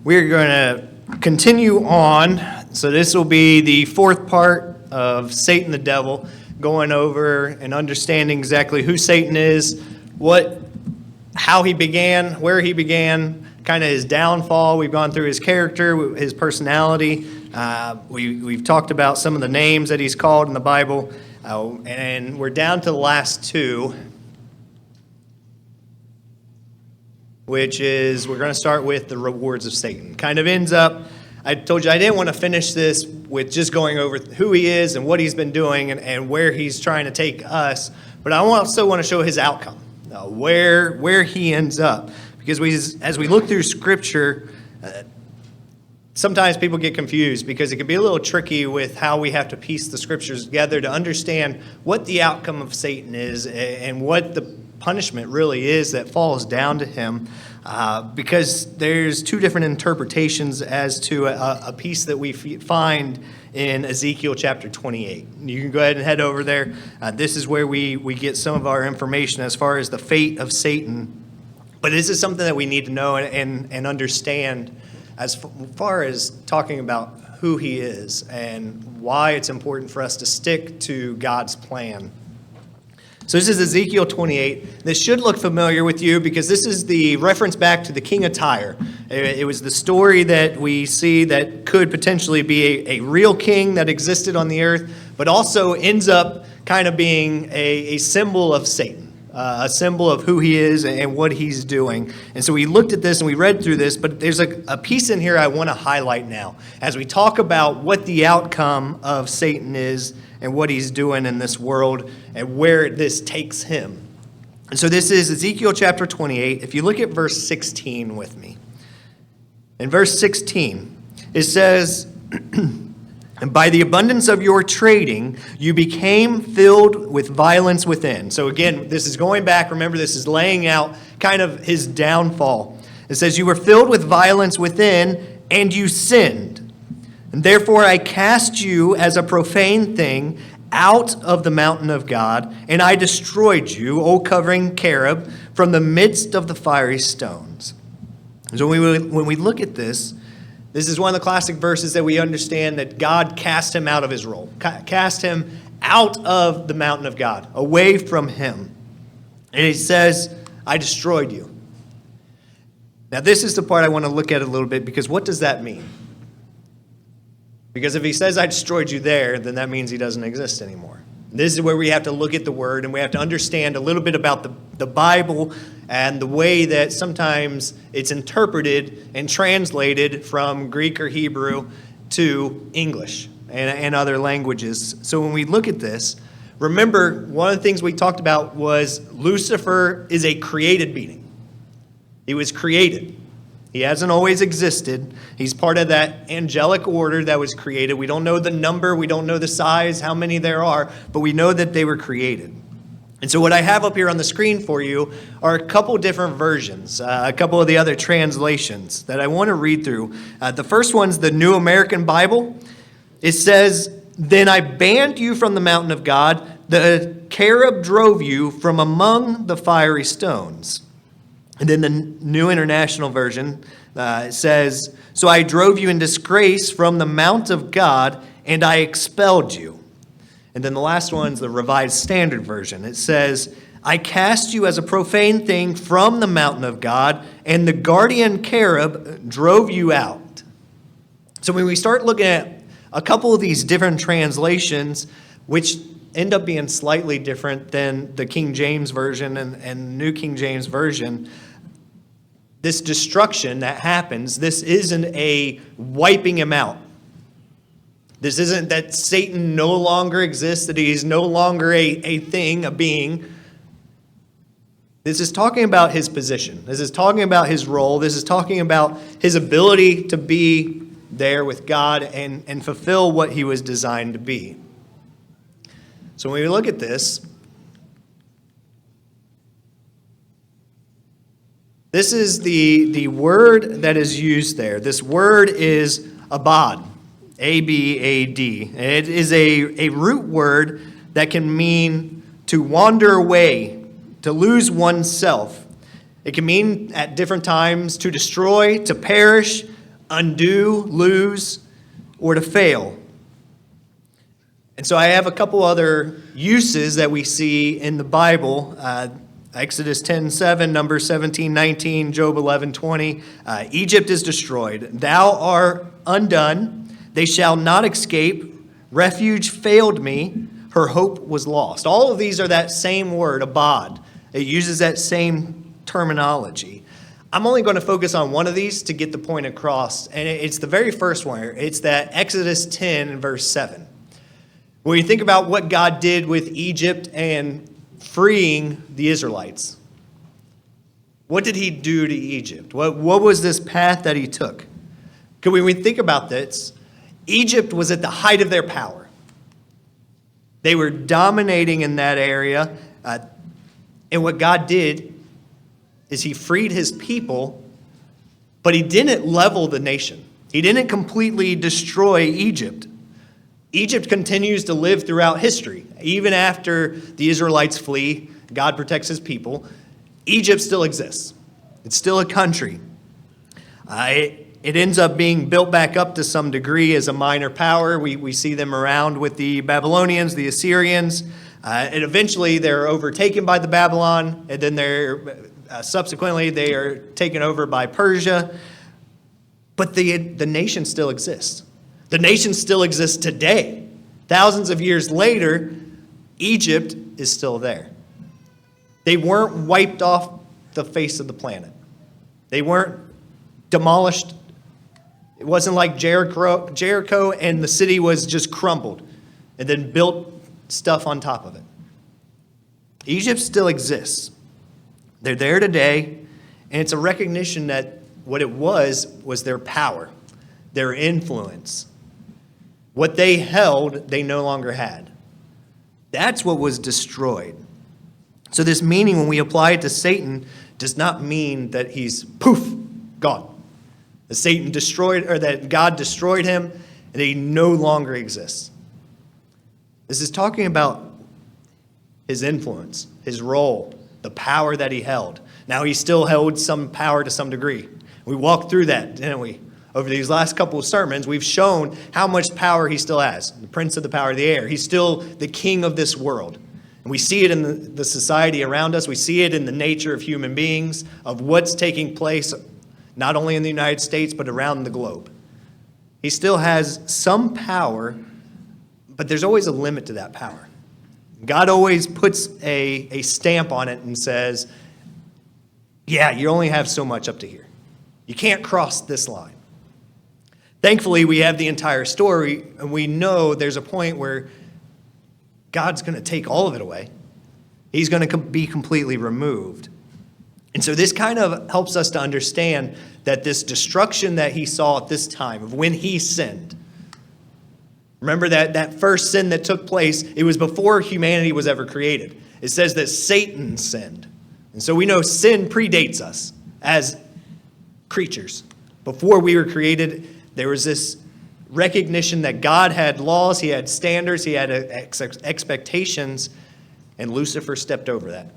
We're going to continue on. So this will be the fourth part of Satan the Devil, going over and understanding exactly who Satan is, how he began, where he began, kind of his downfall. We've gone through his character, his personality. We've talked about some of the names that he's called in the Bible. And we're down to the last two, which is we're going to start with the rewards of Satan. Kind of ends up, I told you I didn't want to finish this with just going over who he is and what he's been doing and where he's trying to take us, but I also want to show his outcome, where he ends up. Because as we look through Scripture, sometimes people get confused because it can be a little tricky with how we have to piece the Scriptures together to understand what the outcome of Satan is and what the punishment really is that falls down to him, because there's two different interpretations as to a piece that we find in Ezekiel chapter 28. You can go ahead and head over there. This is where we get some of our information as far as the fate of Satan. But this is something that we need to know and understand as far as talking about who he is and why it's important for us to stick to God's plan. So this is Ezekiel 28. This should look familiar with you because this is the reference back to the king of Tyre. It was the story that we see that could potentially be a real king that existed on the earth, but also ends up kind of being a symbol of Satan, a symbol of who he is and what he's doing. And so we looked at this and we read through this, but there's a piece in here I want to highlight now as we talk about what the outcome of Satan is and what he's doing in this world and where this takes him. And so this is Ezekiel chapter 28. If you look at verse 16 with me. In verse 16, it says, "And by the abundance of your trading, you became filled with violence within." So again, this is going back. Remember, this is laying out kind of his downfall. It says, "You were filled with violence within, and you sinned. And therefore I cast you as a profane thing out of the mountain of God, and I destroyed you, O covering cherub, from the midst of the fiery stones." So when we look at this, this is one of the classic verses that we understand that God cast him out of his role, cast him out of the mountain of God, away from him. And he says, "I destroyed you." Now this is the part I want to look at a little bit, because what does that mean? Because if he says, "I destroyed you" there, then that means he doesn't exist anymore. This is where we have to look at the word and we have to understand a little bit about the Bible and the way that sometimes it's interpreted and translated from Greek or Hebrew to English and other languages. So when we look at this, remember one of the things we talked about was Lucifer is a created being. He was created. He hasn't always existed. He's part of that angelic order that was created. We don't know the number. We don't know the size, how many there are, but we know that they were created. And so what I have up here on the screen for you are a couple different versions, a couple of the other translations that I want to read through. The first one's the New American Bible. It says, "Then I banned you from the mountain of God. The cherub drove you from among the fiery stones." And then the New International Version says, "So I drove you in disgrace from the mount of God, and I expelled you." And then the last one's the Revised Standard Version. It says, "I cast you as a profane thing from the mountain of God, and the guardian cherub drove you out." So when we start looking at a couple of these different translations, which end up being slightly different than the King James Version and New King James Version, this destruction that happens, this isn't a wiping him out. This isn't that Satan no longer exists, that he is no longer a thing, a being. This is talking about his position. This is talking about his role. This is talking about his ability to be there with God and fulfill what he was designed to be. So when we look at this, this is the word that is used there. This word is abad, A-B-A-D. It is a root word that can mean to wander away, to lose oneself. It can mean at different times to destroy, to perish, undo, lose, or to fail. And so I have a couple other uses that we see in the Bible. Exodus 10:7, Numbers 17:19, Job 11:20. Egypt is destroyed. Thou art undone. They shall not escape. Refuge failed me. Her hope was lost. All of these are that same word, abad. It uses that same terminology. I'm only going to focus on one of these to get the point across, and it's the very first one. It's that Exodus 10, verse 7. When you think about what God did with Egypt and freeing the Israelites, what did he do to Egypt? What was this path that he took? Because when we think about this, Egypt was at the height of their power. They were dominating in that area. And what God did is he freed his people, but he didn't level the nation. He didn't completely destroy Egypt. Egypt continues to live throughout history. Even after the Israelites flee, God protects his people. Egypt still exists. It's still a country. It ends up being built back up to some degree as a minor power. We see them around with the Babylonians, the Assyrians, and eventually they're overtaken by the Babylon, and then subsequently they are taken over by Persia. But the nation still exists. The nation still exists today. Thousands of years later, Egypt is still there. They weren't wiped off the face of the planet. They weren't demolished. It wasn't like Jericho and the city was just crumbled and then built stuff on top of it. Egypt still exists. They're there today, and it's a recognition that what it was their power, their influence. What they held, they no longer had. That's what was destroyed. So this meaning, when we apply it to Satan, does not mean that he's poof, gone. That Satan destroyed, or that God destroyed him, and that he no longer exists. This is talking about his influence, his role, the power that he held. Now, he still held some power to some degree. We walked through that, didn't we? Over these last couple of sermons, we've shown how much power he still has. The prince of the power of the air. He's still the king of this world. And we see it in the society around us. We see it in the nature of human beings, of what's taking place, not only in the United States, but around the globe. He still has some power, but there's always a limit to that power. God always puts a stamp on it and says, yeah, you only have so much up to here. You can't cross this line. Thankfully, we have the entire story, and we know there's a point where God's going to take all of it away. He's going to be completely removed. And so this kind of helps us to understand that this destruction that he saw at this time, of when he sinned, remember that first sin that took place, it was before humanity was ever created. It says that Satan sinned. And so we know sin predates us as creatures. Before we were created, there was this recognition that God had laws, he had standards, he had expectations, and Lucifer stepped over that.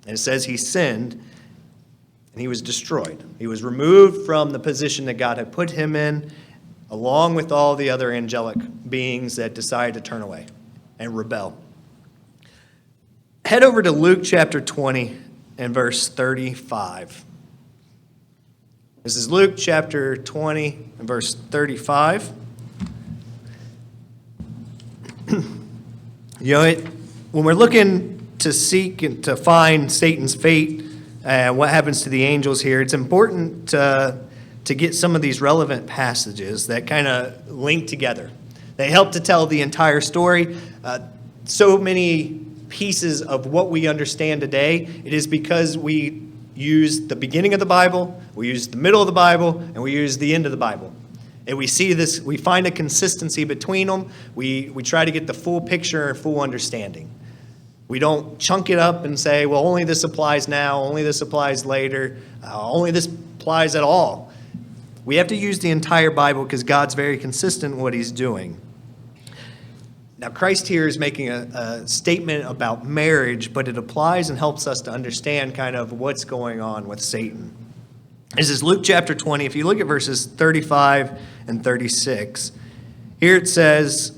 And it says he sinned, and he was destroyed. He was removed from the position that God had put him in, along with all the other angelic beings that decided to turn away and rebel. Head over to Luke chapter 20 and verse 35. This is Luke chapter 20 and verse 35. When we're looking to seek and to find Satan's fate and what happens to the angels here, it's important to get some of these relevant passages that kind of link together. They help to tell the entire story. So many pieces of what we understand today, it is because we use the beginning of the Bible, we use the middle of the Bible, and we use the end of the Bible. And we see this, we find a consistency between them. We try to get the full picture and full understanding. We don't chunk it up and say, well, only this applies now, only this applies later, only this applies at all. We have to use the entire Bible because God's very consistent in what he's doing. Now, Christ here is making a statement about marriage, but it applies and helps us to understand kind of what's going on with Satan. This is Luke chapter 20. If you look at verses 35 and 36, here it says,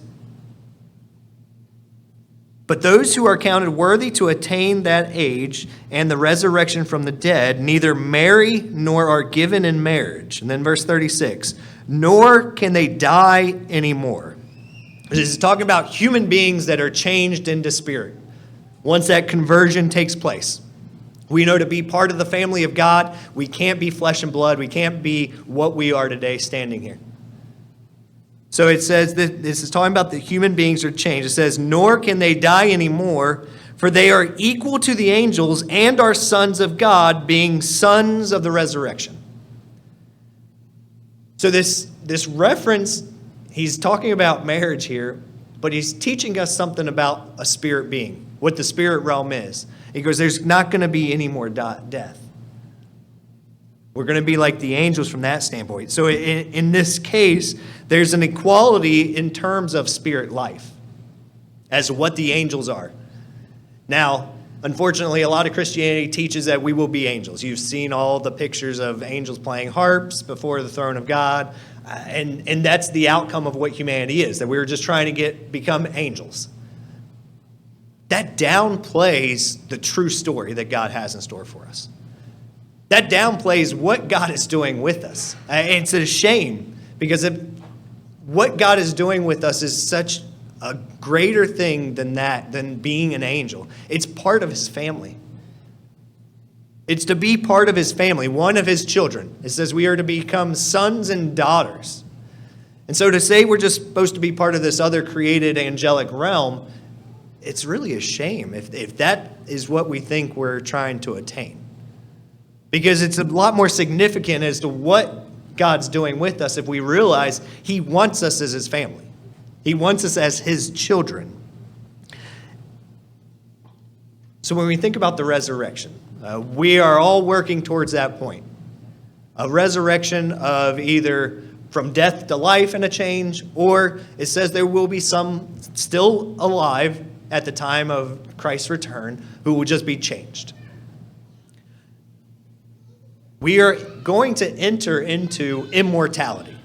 "But those who are counted worthy to attain that age and the resurrection from the dead neither marry nor are given in marriage." And then verse 36, "Nor can they die anymore." This is talking about human beings that are changed into spirit once that conversion takes place. We know to be part of the family of God, we can't be flesh and blood. We can't be what we are today standing here. So it says that this is talking about the human beings are changed. It says, "Nor can they die anymore, for they are equal to the angels and are sons of God, being sons of the resurrection." So this reference, he's talking about marriage here, but he's teaching us something about a spirit being, what the spirit realm is. He goes, there's not going to be any more death. We're going to be like the angels from that standpoint. So in this case, there's an equality in terms of spirit life as what the angels are. Now, unfortunately, a lot of Christianity teaches that we will be angels. You've seen all the pictures of angels playing harps before the throne of God, and that's the outcome of what humanity is, that we were just trying to become angels. That downplays the true story that God has in store for us. That downplays what God is doing with us. It's a shame because what God is doing with us is such a greater thing than being an angel. It's part of his family. It's to be part of his family, one of his children. It says we are to become sons and daughters. And so to say we're just supposed to be part of this other created angelic realm, it's really a shame if that is what we think we're trying to attain. Because it's a lot more significant as to what God's doing with us if we realize he wants us as his family. He wants us as his children. So when we think about the resurrection, we are all working towards that point. A resurrection of either from death to life and a change, or it says there will be some still alive at the time of Christ's return who will just be changed. We are going to enter into immortality.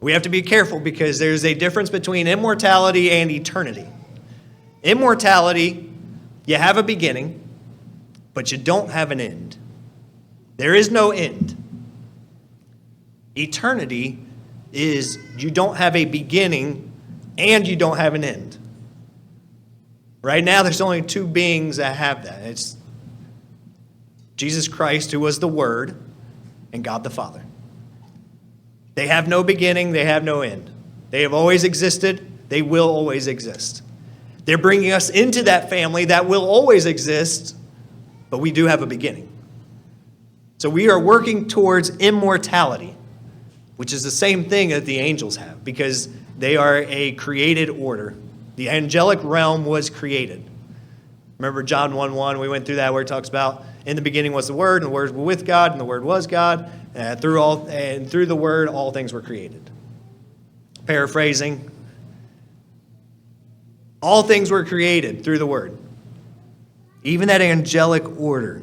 We have to be careful because there's a difference between immortality and eternity. Immortality, you have a beginning, but you don't have an end. There is no end. Eternity is you don't have a beginning and you don't have an end. Right now, there's only two beings that have that. It's Jesus Christ, who was the Word, and God the Father. They have no beginning, they have no end. They have always existed, they will always exist. They're bringing us into that family that will always exist, but we do have a beginning. So we are working towards immortality, which is the same thing that the angels have, because they are a created order. The angelic realm was created. Remember John 1:1, we went through that where it talks about in the beginning was the Word, and the Word was with God, and the Word was God. Through the Word, all things were created. Paraphrasing, all things were created through the Word. Even that angelic order.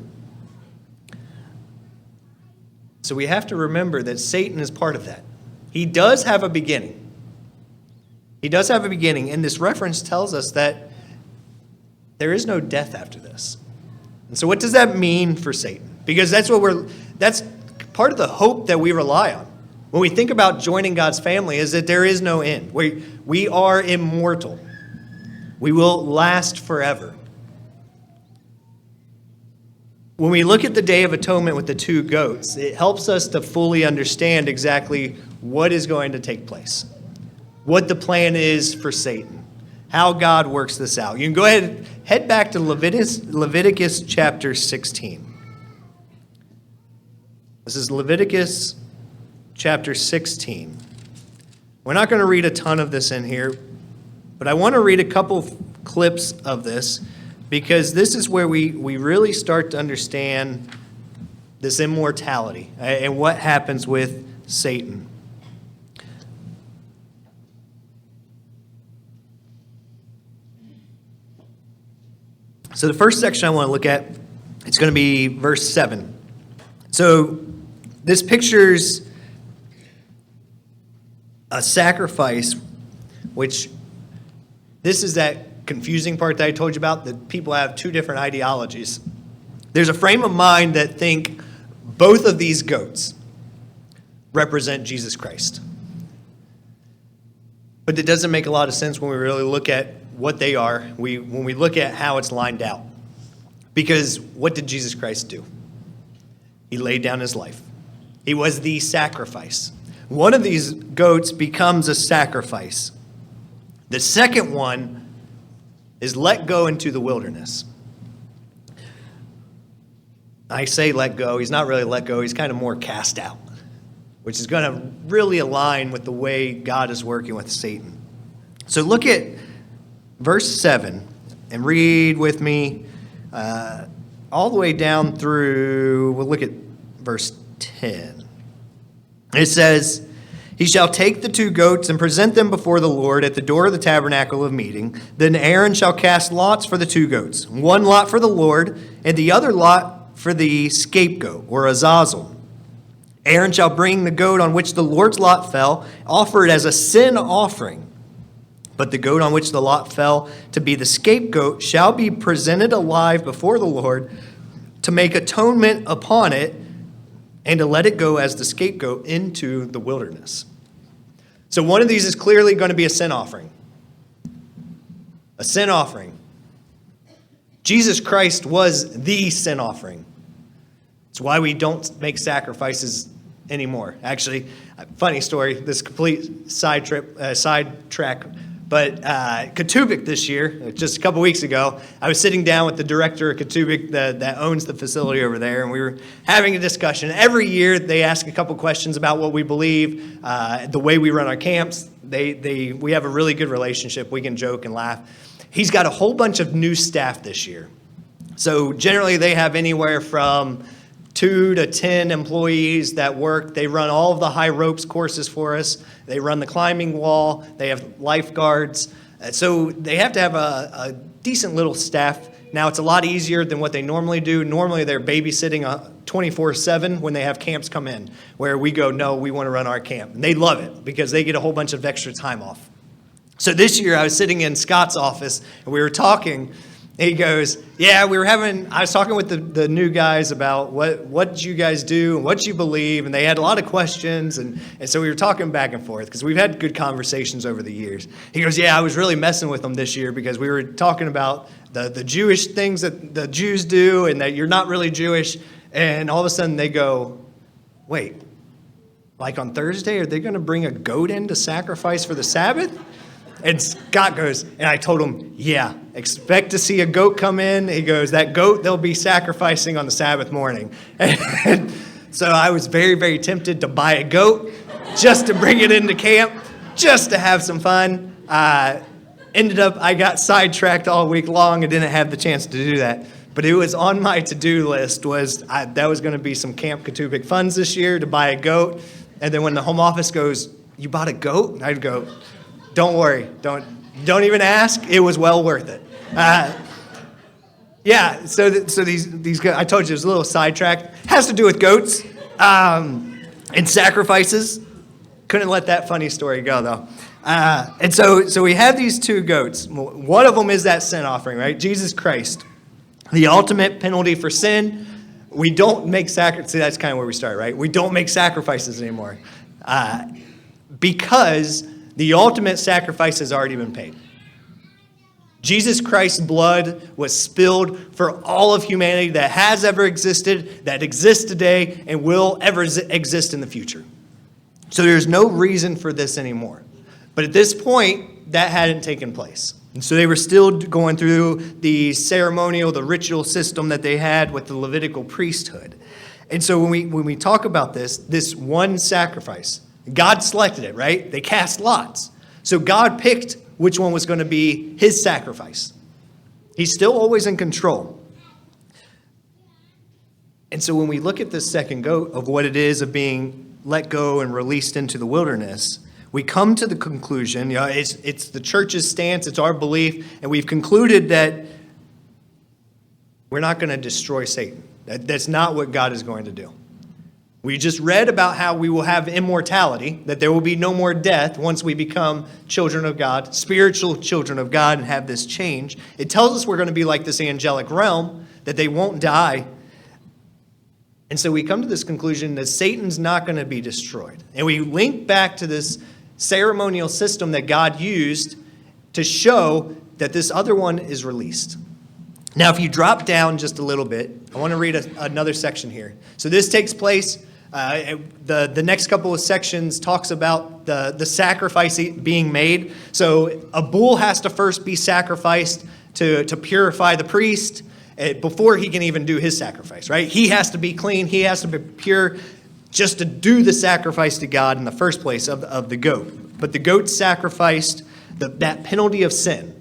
So we have to remember that Satan is part of that. He does have a beginning. He does have a beginning, and this reference tells us that there is no death after this. And so what does that mean for Satan? Because that's part of the hope that we rely on. When we think about joining God's family is that there is no end. We are immortal. We will last forever. When we look at the Day of Atonement with the two goats, it helps us to fully understand exactly what is going to take place, what the plan is for Satan, how God works this out. You can go ahead and head back to Leviticus chapter 16. This is Leviticus chapter 16. We're not going to read a ton of this in here, but I want to read a couple clips of this because this is where we really start to understand this immortality and what happens with Satan. So the first section I want to look at, it's going to be verse 7. So This pictures a sacrifice, which this is that confusing part that I told you about, that people have two different ideologies. There's a frame of mind that think both of these goats represent Jesus Christ. But it doesn't make a lot of sense when we really look at what they are, when we look at how it's lined out. Because what did Jesus Christ do? He laid down his life. He was the sacrifice. One of these goats becomes a sacrifice. The second one is let go into the wilderness. I say let go. He's not really let go. He's kind of more cast out, which is going to really align with the way God is working with Satan. So look at verse 7 and read with me all the way down through, we'll look at verse 10. It says, "He shall take the two goats and present them before the Lord at the door of the tabernacle of meeting. Then Aaron shall cast lots for the two goats, one lot for the Lord, and the other lot for the scapegoat, or Azazel. Aaron shall bring the goat on which the Lord's lot fell, offer it as a sin offering. But the goat on which the lot fell to be the scapegoat shall be presented alive before the Lord to make atonement upon it, and to let it go as the scapegoat into the wilderness." So one of these is clearly going to be a sin offering. A sin offering. Jesus Christ was the sin offering. It's why we don't make sacrifices anymore. Actually, funny story, this complete sidetrack. But Ketubik this year, just a couple weeks ago, I was sitting down with the director of Ketubik that owns the facility over there, and we were having a discussion. Every year, they ask a couple questions about what we believe, the way we run our camps. We have a really good relationship. We can joke and laugh. He's got a whole bunch of new staff this year. So generally, they have anywhere from 2 to 10 employees that work. They run all of the high ropes courses for us. They run the climbing wall. They have lifeguards. So they have to have a decent little staff. Now, it's a lot easier than what they normally do. Normally, they're babysitting 24/7 when they have camps come in, where we go, no, we want to run our camp. And they love it because they get a whole bunch of extra time off. So this year, I was sitting in Scott's office, and we were talking. He goes, I was talking with the new guys about what you guys do and what you believe, and they had a lot of questions, and so we were talking back and forth because we've had good conversations over the years. He goes, I was really messing with them this year because we were talking about the Jewish things that the Jews do and that you're not really Jewish, and all of a sudden they go, wait, like on Thursday, are they going to bring a goat in to sacrifice for the Sabbath? And Scott goes, and I told him, expect to see a goat come in. He goes, that goat they'll be sacrificing on the Sabbath morning. And so I was very, very tempted to buy a goat just to bring it into camp, just to have some fun. Ended up, I got sidetracked all week long and didn't have the chance to do that. But it was on my to-do list, that was going to be some Camp Ketubik funds this year to buy a goat. And then when the home office goes, you bought a goat? And I'd go, don't worry. Don't even ask. It was well worth it. So these I told you it was a little sidetracked. Has to do with goats and sacrifices. Couldn't let that funny story go though. And so we have these two goats. One of them is that sin offering, right? Jesus Christ, the ultimate penalty for sin. We don't make sacrifices. See, that's kind of where we start, right? We don't make sacrifices anymore because the ultimate sacrifice has already been paid. Jesus Christ's blood was spilled for all of humanity that has ever existed, that exists today, and will ever exist in the future. So there's no reason for this anymore. But at this point, that hadn't taken place. And so they were still going through the the ritual system that they had with the Levitical priesthood. And so when we talk about this one sacrifice, God selected it, right? They cast lots. So God picked which one was going to be his sacrifice. He's still always in control. And so when we look at this second goat of what it is of being let go and released into the wilderness, we come to the conclusion, it's the church's stance, it's our belief, and we've concluded that we're not going to destroy Satan. That's not what God is going to do. We just read about how we will have immortality, that there will be no more death once we become children of God, spiritual children of God, and have this change. It tells us we're going to be like this angelic realm, that they won't die. And so we come to this conclusion that Satan's not going to be destroyed. And we link back to this ceremonial system that God used to show that this other one is released. Now, if you drop down just a little bit, I want to read another section here. So this takes place, the next couple of sections talks about the sacrifice being made. So a bull has to first be sacrificed to purify the priest before he can even do his sacrifice, right? He has to be clean. He has to be pure just to do the sacrifice to God in the first place of the goat. But the goat sacrificed that penalty of sin.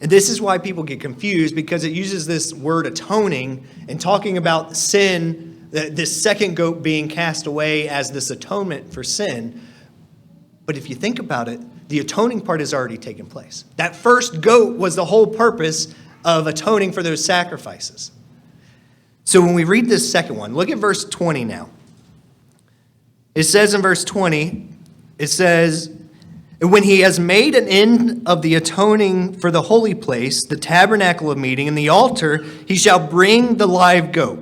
And this is why people get confused, because it uses this word atoning and talking about sin, this second goat being cast away as this atonement for sin. But if you think about it, the atoning part has already taken place. That first goat was the whole purpose of atoning for those sacrifices. So when we read this second one, look at verse 20 now. It says in verse 20, it says, when he has made an end of the atoning for the holy place, the tabernacle of meeting, and the altar, he shall bring the live goat.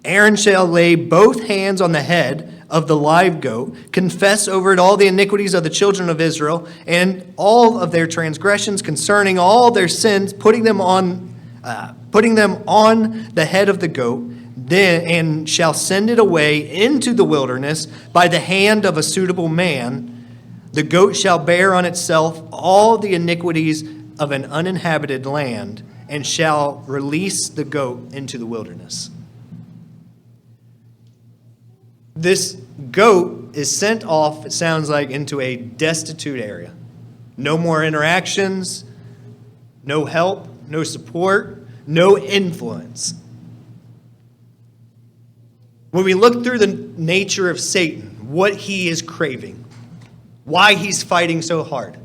Aaron shall lay both hands on the head of the live goat, confess over it all the iniquities of the children of Israel, and all of their transgressions concerning all their sins, putting them on the head of the goat, then and shall send it away into the wilderness by the hand of a suitable man. The goat shall bear on itself all the iniquities of an uninhabited land, and shall release the goat into the wilderness. This goat is sent off, it sounds like, into a destitute area. No more interactions, no help, no support, no influence. When we look through the nature of Satan, what he is craving, why he's fighting so hard.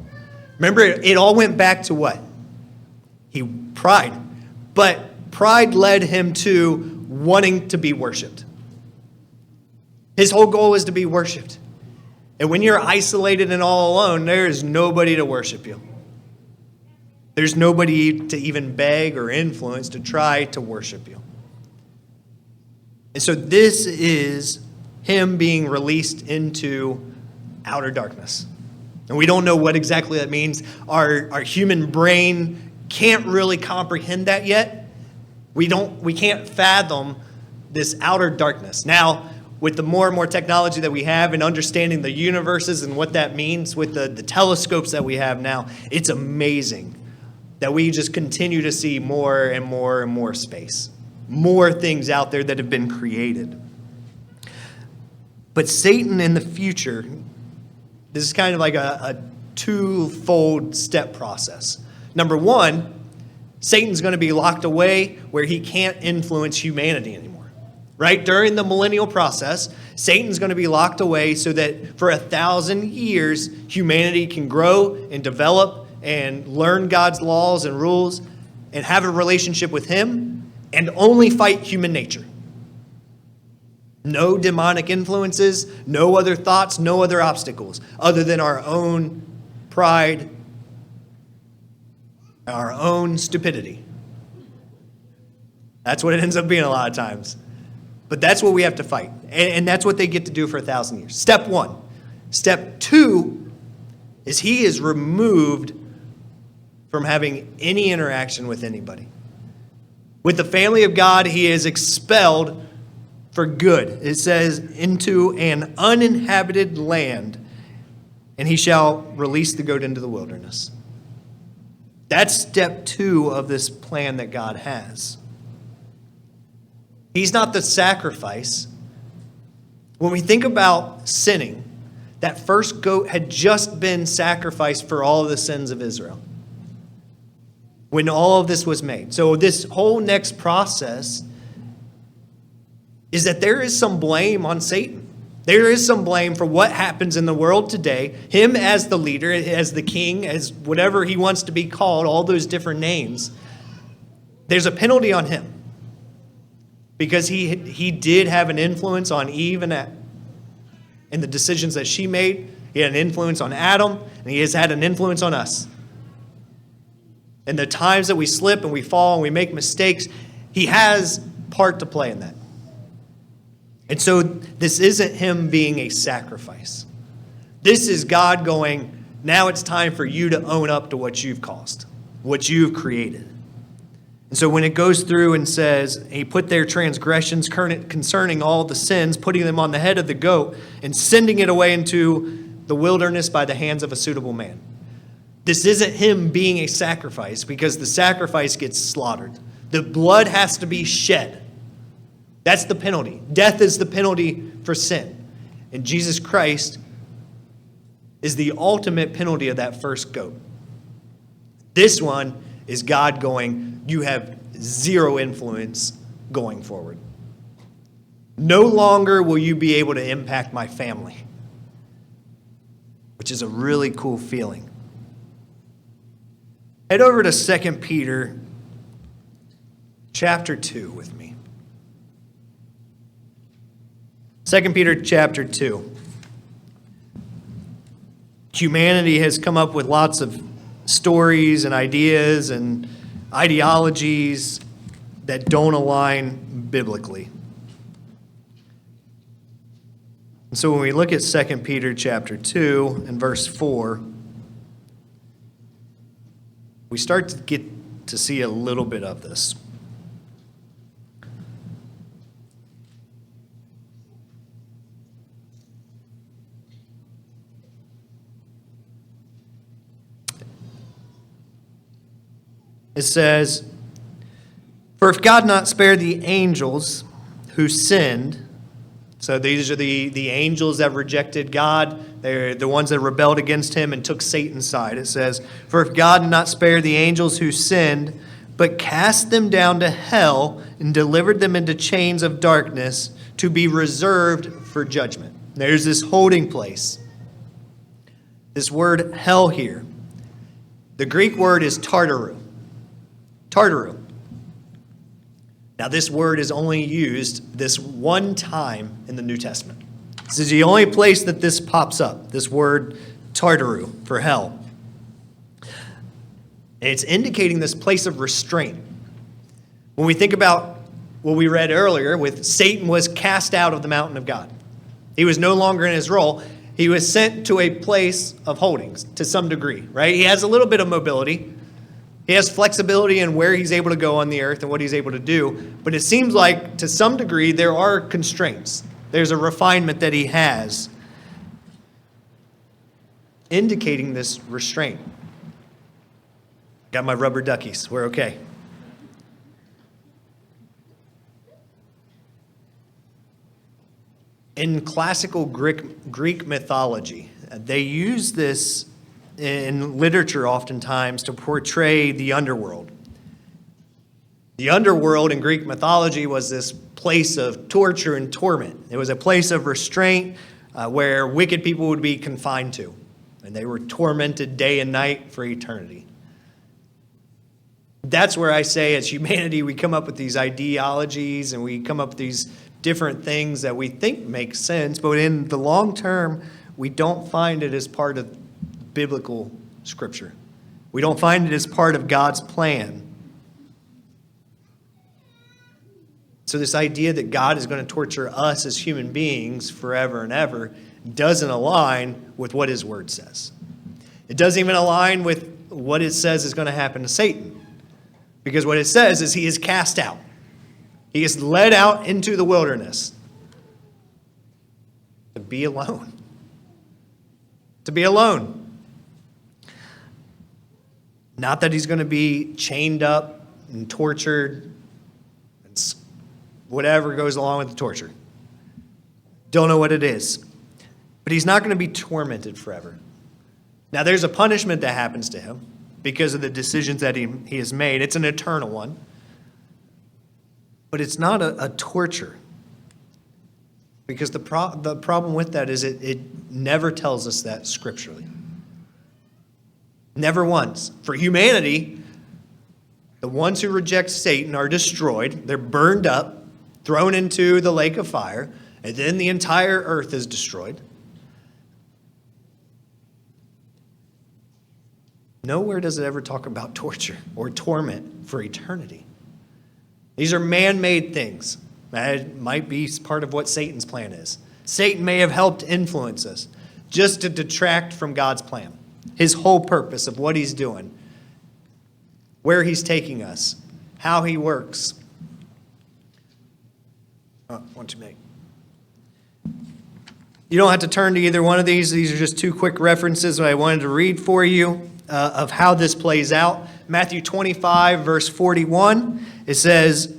Remember, it all went back to what? Pride. But pride led him to wanting to be worshipped. His whole goal is to be worshipped. And when you're isolated and all alone, there is nobody to worship you. There's nobody to even beg or influence to try to worship you. And so this is him being released into outer darkness. And we don't know what exactly that means. Our human brain can't really comprehend that yet. We can't fathom this outer darkness. Now, with the more and more technology that we have and understanding the universes and what that means with the telescopes that we have now, it's amazing that we just continue to see more and more and more space, more things out there that have been created. But Satan in the future, this is kind of like a two-fold step process. Number one, Satan's going to be locked away where he can't influence humanity anymore. Right? During the millennial process, Satan's going to be locked away so that for 1,000 years, humanity can grow and develop and learn God's laws and rules and have a relationship with him and only fight human nature. No demonic influences, no other thoughts, no other obstacles other than our own pride, our own stupidity. That's what it ends up being a lot of times. But that's what we have to fight. And that's what they get to do for 1,000 years. Step one. Step two is he is removed from having any interaction with anybody. With the family of God, he is expelled for good. It says, into an uninhabited land, and he shall release the goat into the wilderness. That's step two of this plan that God has. He's not the sacrifice. When we think about sinning, that first goat had just been sacrificed for all of the sins of Israel when all of this was made. So this whole next process is that there is some blame on Satan. There is some blame for what happens in the world today. Him as the leader, as the king, as whatever he wants to be called, all those different names. There's a penalty on him. because he did have an influence on Eve and the decisions that she made. He had an influence on Adam, and he has had an influence on us. And the times that we slip and we fall and we make mistakes, he has part to play in that. And so this isn't him being a sacrifice. This is God going, now it's time for you to own up to what you've caused, what you've created. And so when it goes through and says, he put their transgressions concerning all the sins, putting them on the head of the goat and sending it away into the wilderness by the hands of a suitable man. This isn't him being a sacrifice, because the sacrifice gets slaughtered. The blood has to be shed. That's the penalty. Death is the penalty for sin. And Jesus Christ is the ultimate penalty of that first goat. This one is God going, you have zero influence going forward. No longer will you be able to impact my family, which is a really cool feeling. Head over to 2 Peter chapter 2 with me. 2 Peter chapter 2. Humanity has come up with lots of stories and ideas and ideologies that don't align biblically. And so when we look at 2 Peter chapter 2 and verse 4, we start to get to see a little bit of this. It says, "For if God not spared the angels who sinned," so these are the angels that rejected God. They're the ones that rebelled against him and took Satan's side. It says, "For if God did not spare the angels who sinned, but cast them down to hell and delivered them into chains of darkness to be reserved for judgment." There's this holding place. This word hell here. The Greek word is tartaru. Tartaru. Now, this word is only used this one time in the New Testament. This is the only place that this pops up, this word tartaru for hell. And it's indicating this place of restraint. When we think about what we read earlier, with Satan was cast out of the mountain of God. He was no longer in his role. He was sent to a place of holdings to some degree, right? He has a little bit of mobility. He has flexibility in where he's able to go on the earth and what he's able to do. But it seems like, to some degree, there are constraints. There's a refinement that he has, indicating this restraint. Got my rubber duckies. We're okay. In classical Greek mythology, they use this in literature oftentimes to portray the underworld. The underworld in Greek mythology was this place of torture and torment. It was a place of restraint where wicked people would be confined to, and they were tormented day and night for eternity. That's where I say, as humanity, we come up with these ideologies and we come up with these different things that we think make sense, but in the long term, we don't find it as part of biblical scripture. We don't find it as part of God's plan. So this idea that God is going to torture us as human beings forever and ever doesn't align with what his word says. It doesn't even align with what it says is going to happen to Satan. Because what it says is he is cast out. He is led out into the wilderness to be alone. To be alone. Not that he's going to be chained up and tortured, and whatever goes along with the torture. Don't know what it is. But he's not going to be tormented forever. Now, there's a punishment that happens to him because of the decisions that he has made. It's an eternal one. But it's not a torture. Because the problem with that is it never tells us that scripturally. Never once. For humanity, the ones who reject Satan are destroyed. They're burned up thrown into the lake of fire, and then the entire earth is destroyed. Nowhere does it ever talk about torture or torment for eternity. These are man-made things. That might be part of what Satan's plan is. Satan may have helped influence us just to detract from God's plan, his whole purpose of what he's doing, where he's taking us, how he works. You don't have to turn to either one of these. These are just two quick references that I wanted to read for you of how this plays out. Matthew 25, verse 41, it says,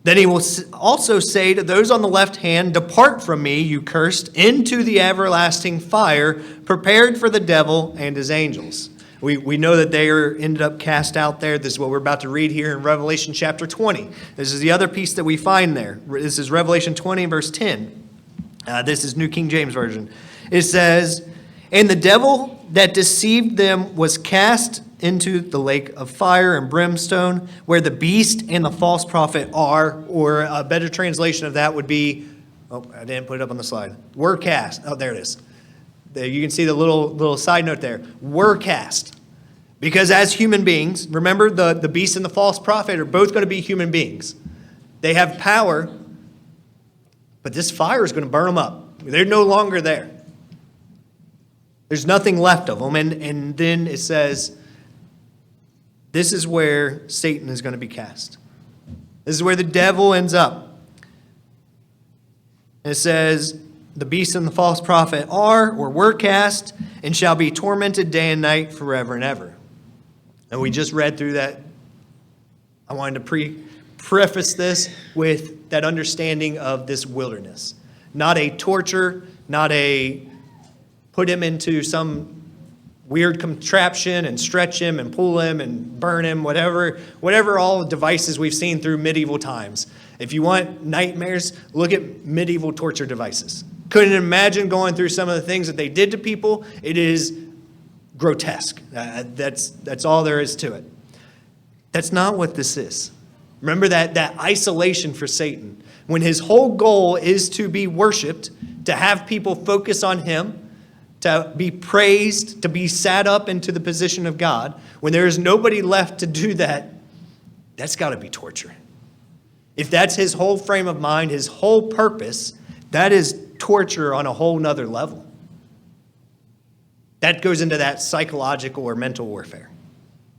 "Then he will also say to those on the left hand, 'Depart from me, you cursed, into the everlasting fire, prepared for the devil and his angels.'" We know that they ended up cast out there. This is what we're about to read here in Revelation chapter 20. This is the other piece that we find there. This is Revelation 20, verse 10. This is New King James Version. It says, "And the devil that deceived them was cast into the lake of fire and brimstone, where the beast and the false prophet are," or a better translation of that would be, I didn't put it up on the slide. "Were cast." Oh, there it is. There, you can see the little side note there. "Were cast." Because as human beings, remember the beast and the false prophet are both going to be human beings. They have power, but this fire is going to burn them up. They're no longer there. There's nothing left of them. And then it says, this is where Satan is going to be cast. This is where the devil ends up. And it says, "The beast and the false prophet are or were cast and shall be tormented day and night forever and ever." And we just read through that. I wanted to preface this with that understanding of this wilderness. Not a torture, not a put him into some weird contraption and stretch him and pull him and burn him, whatever all the devices we've seen through medieval times. If you want nightmares, look at medieval torture devices. Couldn't imagine going through some of the things that they did to people. It is grotesque. That's all there is to it. That's not what this is. Remember that isolation for Satan, when his whole goal is to be worshiped, to have people focus on him, to be praised, to be sat up into the position of God. When there is nobody left to do that, that's got to be torture. If that's his whole frame of mind, his whole purpose, that is torture on a whole nother level. That goes into that psychological or mental warfare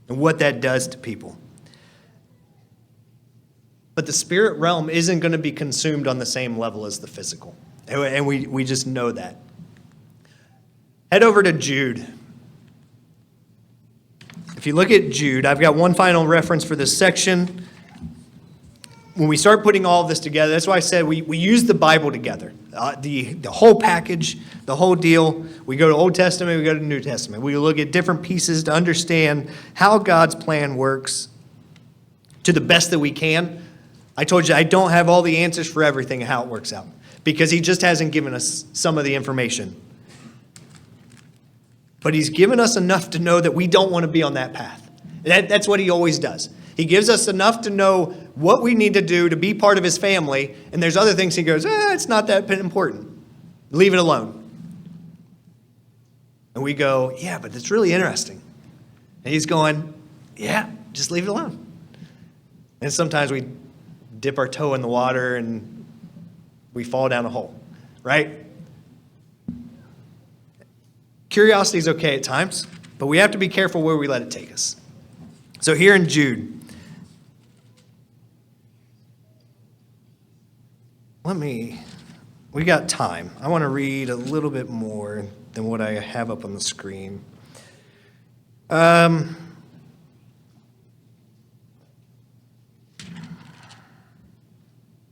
and what that does to people. But the spirit realm isn't going to be consumed on the same level as the physical. And we just know that. Head over to Jude. If you look at Jude, I've got one final reference for this section. When we start putting all of this together, that's why I said we use the Bible together. The whole package, the whole deal. We go to Old Testament, we go to New Testament. We look at different pieces to understand how God's plan works to the best that we can. I told you I don't have all the answers for everything and how it works out, because he just hasn't given us some of the information. But he's given us enough to know that we don't want to be on that path. That's what he always does. He gives us enough to know what we need to do to be part of his family, and there's other things he goes, it's not that important. Leave it alone. And we go, yeah, but it's really interesting. And he's going, yeah, just leave it alone. And sometimes we dip our toe in the water and we fall down a hole, right? Curiosity is okay at times, but we have to be careful where we let it take us. So here in Jude, we got time. I want to read a little bit more than what I have up on the screen.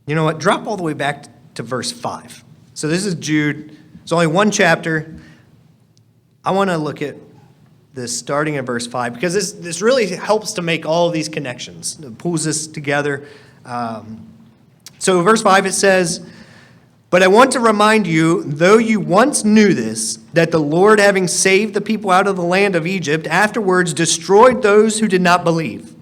You know what? Drop all the way back to verse 5. So this is Jude. It's only one chapter. I want to look at this starting at verse 5, because this really helps to make all of these connections. It pulls this together. So verse 5, it says, "But I want to remind you, though you once knew this, that the Lord, having saved the people out of the land of Egypt, afterwards destroyed those who did not believe,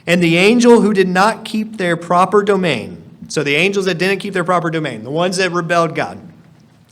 and the angel who did not keep their proper domain. So the angels that didn't keep their proper domain, the ones that rebelled God.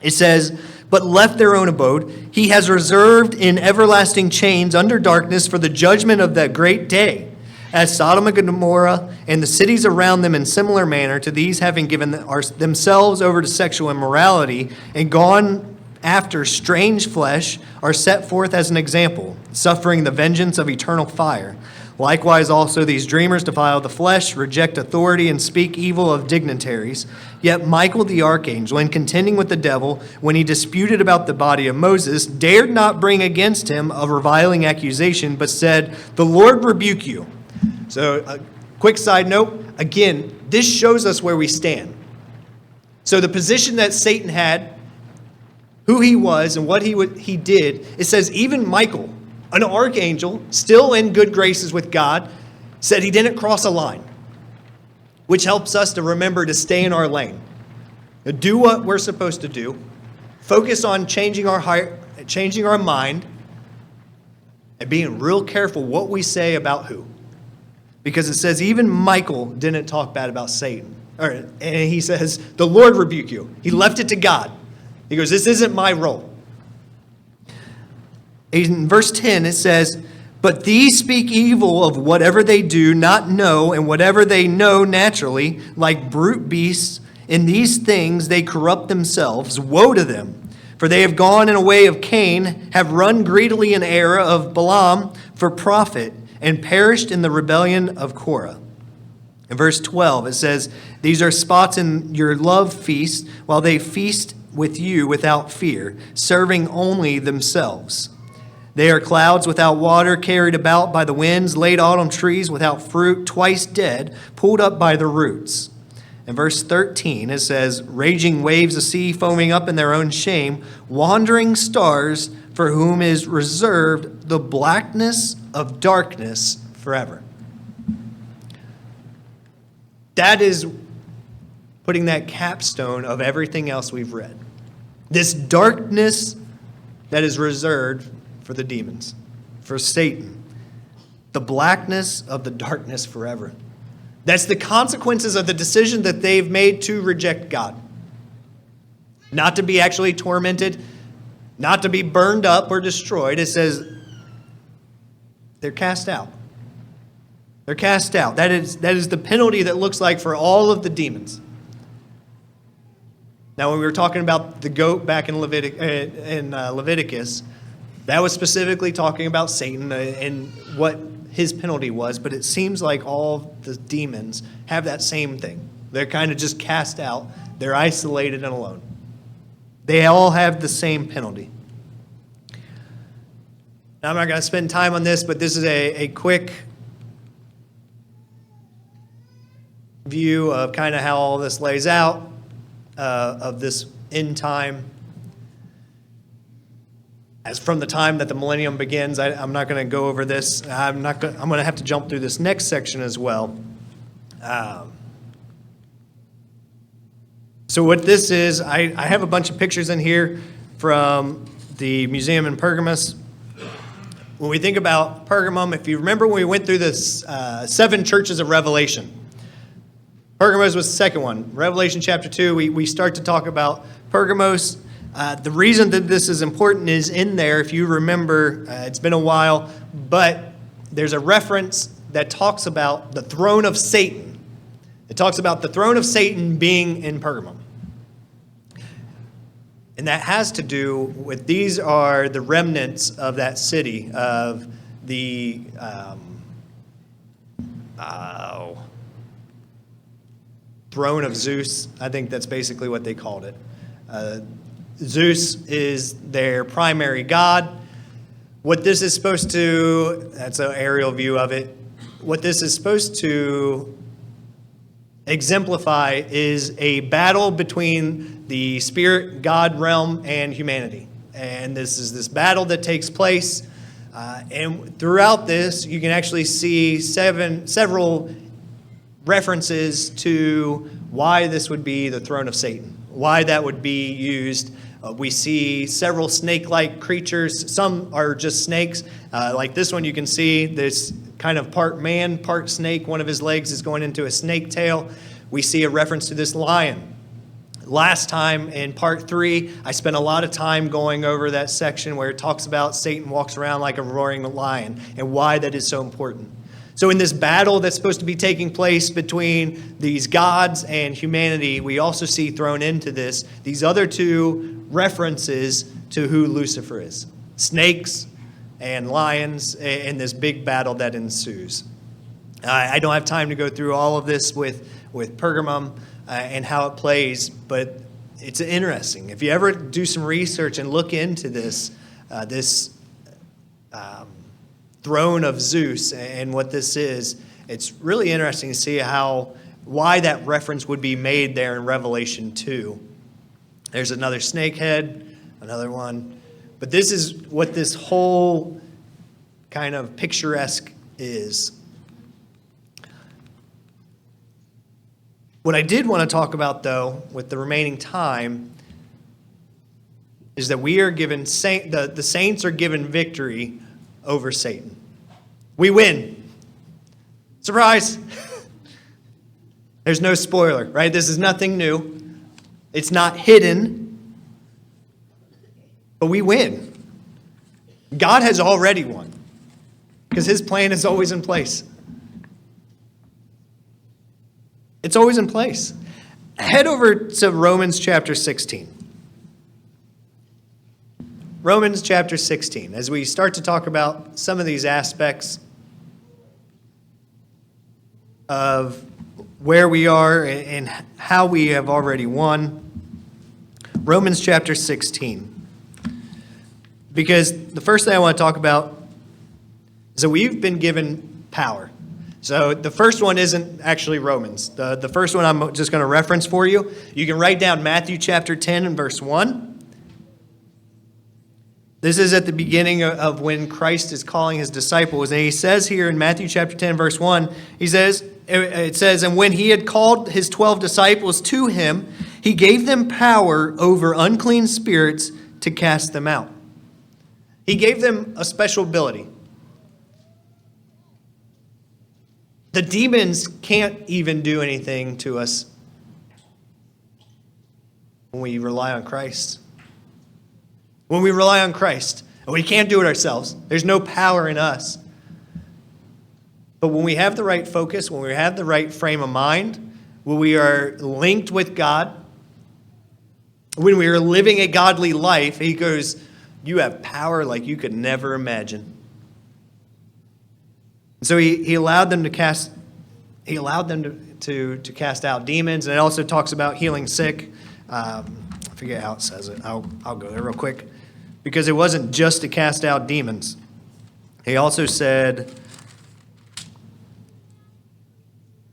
It says, but left their own abode, he has reserved in everlasting chains under darkness for the judgment of that great day, as Sodom and Gomorrah and the cities around them in similar manner to these, having given themselves over to sexual immorality and gone after strange flesh, are set forth as an example, suffering the vengeance of eternal fire. Likewise also these dreamers defile the flesh, reject authority, and speak evil of dignitaries. Yet Michael the archangel, in contending with the devil, when he disputed about the body of Moses, dared not bring against him a reviling accusation, but said, the Lord rebuke you. So a quick side note, again, this shows us where we stand. So the position that Satan had, who he was and what he did, it says even Michael, an archangel, still in good graces with God, said he didn't cross a line, which helps us to remember to stay in our lane. Do what we're supposed to do. Focus on changing our heart, changing our mind, and being real careful what we say about who. Because it says even Michael didn't talk bad about Satan. And he says, the Lord rebuke you. He left it to God. He goes, this isn't my role. In verse 10, it says, but these speak evil of whatever they do not know, and whatever they know naturally, like brute beasts. In these things they corrupt themselves. Woe to them! For they have gone in a way of Cain, have run greedily in error of Balaam for profit, and perished in the rebellion of Korah. In verse 12, it says, these are spots in your love feast, while they feast with you without fear, serving only themselves. They are clouds without water, carried about by the winds, late autumn trees without fruit, twice dead, pulled up by the roots. In verse 13, it says, raging waves of sea, foaming up in their own shame, wandering stars, for whom is reserved the blackness of darkness forever. That is putting that capstone of everything else we've read. This darkness that is reserved for the demons, for Satan. The blackness of the darkness forever. That's the consequences of the decision that they've made to reject God. Not to be actually tormented, not to be burned up or destroyed. It says they're cast out. They're cast out. That is the penalty that looks like for all of the demons. Now, when we were talking about the goat back in Leviticus, that was specifically talking about Satan and what his penalty was, but it seems like all the demons have that same thing. They're kind of just cast out. They're isolated and alone. They all have the same penalty. Now, I'm not going to spend time on this, but this is a quick view of kind of how all this lays out, of this end time. As from the time that the millennium begins, I'm not going to go over this. I'm going to have to jump through this next section as well. So what this is, I have a bunch of pictures in here from the museum in Pergamos. When we think about Pergamum, if you remember when we went through this 7 churches of Revelation, Pergamos was the second one. Revelation chapter 2, we start to talk about Pergamos. The reason that this is important is in there, if you remember, it's been a while, but there's a reference that talks about the throne of Satan. It talks about the throne of Satan being in Pergamum. And that has to do with, these are the remnants of that city, of the throne of Zeus. I think that's basically what they called it. Zeus is their primary god. What this is supposed to, that's an aerial view of it. What this is supposed to exemplify is a battle between the spirit god realm and humanity. And this is this battle that takes place. And throughout this, you can actually see several references to why this would be the throne of Satan, why that would be used. We see several snake-like creatures. Some are just snakes. Like this one, you can see this kind of part man, part snake. One of his legs is going into a snake tail. we see a reference to this lion. Last time in part 3, I spent a lot of time going over that section where it talks about Satan walks around like a roaring lion and why that is so important. So in this battle that's supposed to be taking place between these gods and humanity, we also see thrown into this these other two references to who Lucifer is. Snakes and lions in this big battle that ensues. I don't have time to go through all of this with Pergamum and how it plays, but it's interesting. If you ever do some research and look into this throne of Zeus and what this is, it's really interesting to see why that reference would be made there in Revelation 2. There's another snake head, another one. But this is what this whole kind of picturesque is. What I did want to talk about, though, with the remaining time, is that we are given the saints are given victory over Satan. We win. Surprise! There's no spoiler, right? This is nothing new. It's not hidden. But we win. God has already won because his plan is always in place. It's always in place. Head over to Romans chapter 16. Romans chapter 16, as we start to talk about some of these aspects of where we are and how we have already won. Romans chapter 16. Because the first thing I want to talk about is that we've been given power. So the first one isn't actually Romans. The first one I'm just going to reference for you. You can write down Matthew chapter 10 and verse 1. This is at the beginning of when Christ is calling his disciples. And he says here in Matthew chapter 10 verse 1, it says, and when he had called his 12 disciples to him, he gave them power over unclean spirits to cast them out. He gave them a special ability. The demons can't even do anything to us when we rely on Christ. When we rely on Christ, and we can't do it ourselves. There's no power in us. But when we have the right focus, when we have the right frame of mind, when we are linked with God, when we are living a godly life, he goes, you have power like you could never imagine. So he allowed them to cast. He allowed them to cast out demons, and it also talks about healing sick. I forget how it says it. I'll go there real quick, because it wasn't just to cast out demons. He also said,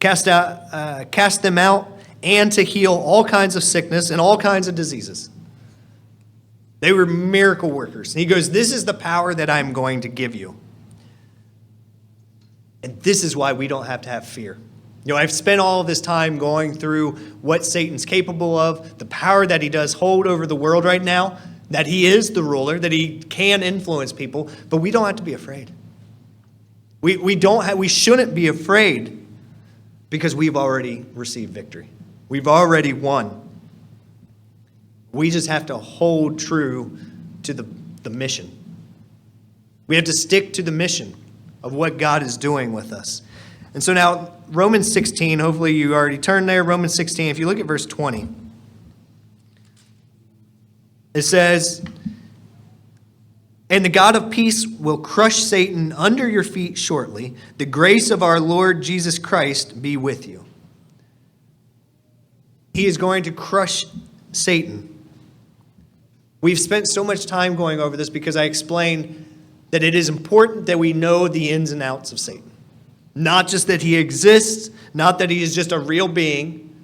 cast them out, and to heal all kinds of sickness and all kinds of diseases. They were miracle workers. And he goes, this is the power that I'm going to give you. And this is why we don't have to have fear. You know, I've spent all of this time going through what Satan's capable of, the power that he does hold over the world right now, that he is the ruler, that he can influence people, but we don't have to be afraid. We shouldn't be afraid because we've already received victory. We've already won. We just have to hold true to the mission. We have to stick to the mission of what God is doing with us. And so now, Romans 16, hopefully you already turned there. Romans 16, if you look at verse 20, it says, and the God of peace will crush Satan under your feet shortly. The grace of our Lord Jesus Christ be with you. He is going to crush Satan. We've spent so much time going over this because I explained that it is important that we know the ins and outs of Satan. Not just that he exists, not that he is just a real being,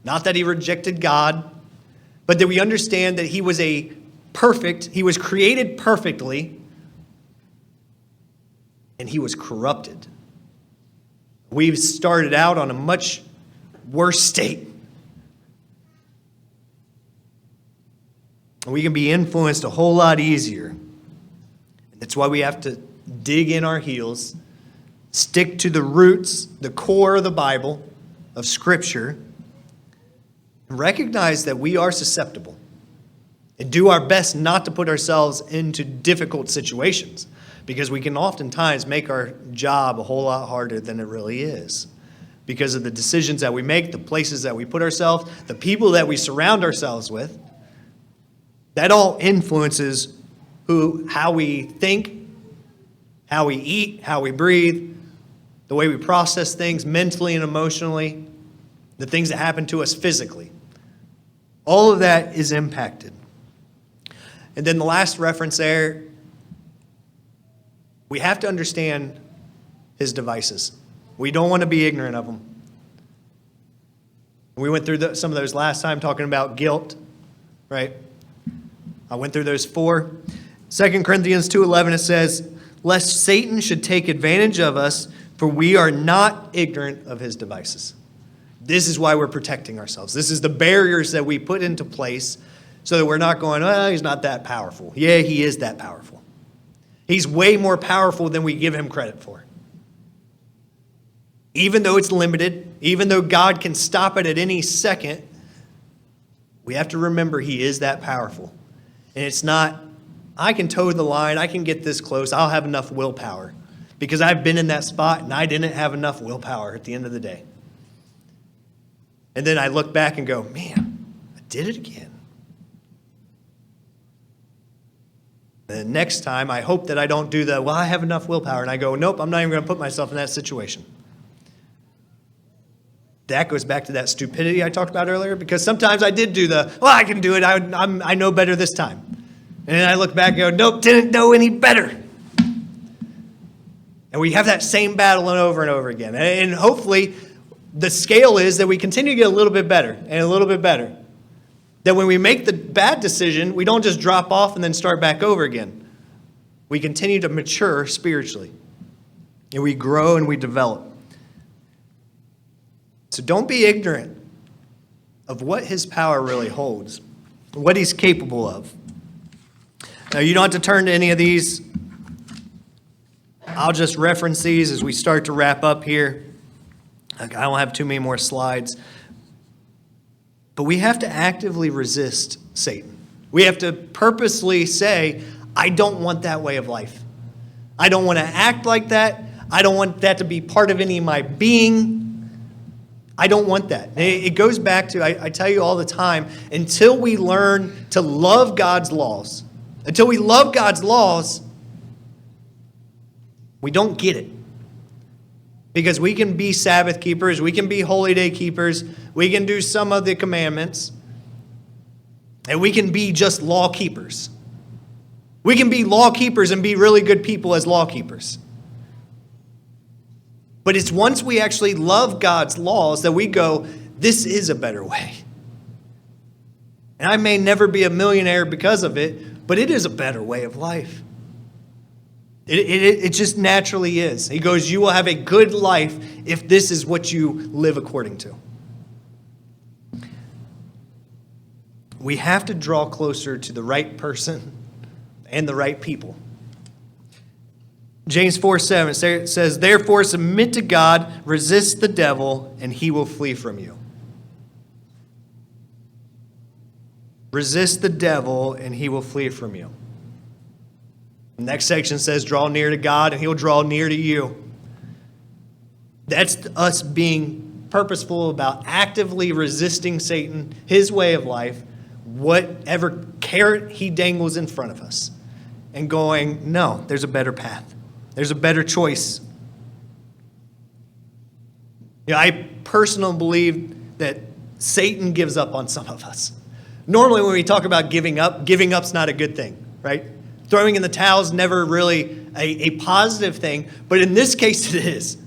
not that he rejected God, but that we understand that he was he was created perfectly, and he was corrupted. We've started out on a much worse state. We can be influenced a whole lot easier. That's why we have to dig in our heels, stick to the roots, the core of the Bible, of Scripture, Recognize that we are susceptible and do our best not to put ourselves into difficult situations, because we can oftentimes make our job a whole lot harder than it really is because of the decisions that we make, the places that we put ourselves, the people that we surround ourselves with. That all influences how we think, how we eat, how we breathe, the way we process things mentally and emotionally, the things that happen to us physically. All of that is impacted. And then the last reference there, we have to understand his devices. We don't want to be ignorant of them. We went through some of those last time talking about guilt, right? I went through those 4. 2 Corinthians 2:11, it says, lest Satan should take advantage of us, for we are not ignorant of his devices. This is why we're protecting ourselves. This is the barriers that we put into place so that we're not going, well, he's not that powerful. Yeah, he is that powerful. He's way more powerful than we give him credit for. Even though it's limited, even though God can stop it at any second, we have to remember he is that powerful. And it's not, I can toe the line, I can get this close, I'll have enough willpower. Because I've been in that spot and I didn't have enough willpower at the end of the day. And then I look back and go, man, I did it again. And the next time, I hope that I don't do the, well, I have enough willpower. And I go, nope, I'm not even going to put myself in that situation. That goes back to that stupidity I talked about earlier, because sometimes I did do the, well, I can do it. I know better this time. And then I look back and go, nope, didn't know any better. And we have that same battle over and over again. And hopefully the scale is that we continue to get a little bit better and a little bit better. That when we make the bad decision, we don't just drop off and then start back over again. We continue to mature spiritually. And we grow and we develop. So don't be ignorant of what his power really holds, what he's capable of. Now, you don't have to turn to any of these. I'll just reference these as we start to wrap up here. I don't have too many more slides. But we have to actively resist Satan. We have to purposely say, I don't want that way of life. I don't want to act like that. I don't want that to be part of any of my being. I don't want that. It goes back to, I tell you all the time, until we learn to love God's laws, until we love God's laws, we don't get it. Because we can be Sabbath keepers, we can be holy day keepers, we can do some of the commandments, and we can be just law keepers. We can be law keepers and be really good people as law keepers. But it's once we actually love God's laws that we go, this is a better way. And I may never be a millionaire because of it, but it is a better way of life. It just naturally is. He goes, you will have a good life if this is what you live according to. We have to draw closer to the right person and the right people. James 4:7 says, therefore submit to God, resist the devil, and he will flee from you. Resist the devil, and he will flee from you. The next section says, draw near to God, and he'll draw near to you. That's us being purposeful about actively resisting Satan, his way of life, whatever carrot he dangles in front of us, and going, no, there's a better path. There's a better choice. I personally believe that Satan gives up on some of us. Normally when we talk about giving up's not a good thing, right? Throwing in the towel is never really a positive thing, but in this case it is.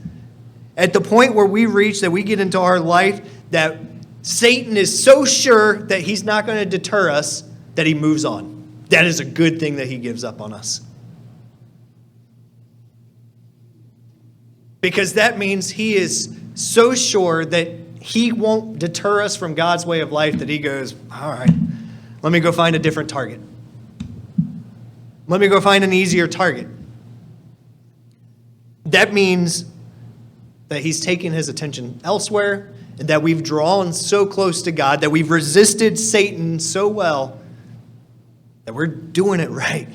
At the point where we reach, that we get into our life, that Satan is so sure that he's not going to deter us, that he moves on. That is a good thing that he gives up on us. Because that means he is so sure that he won't deter us from God's way of life that he goes, all right, let me go find a different target. Let me go find an easier target. That means that he's taking his attention elsewhere, and that we've drawn so close to God, that we've resisted Satan so well, that we're doing it right.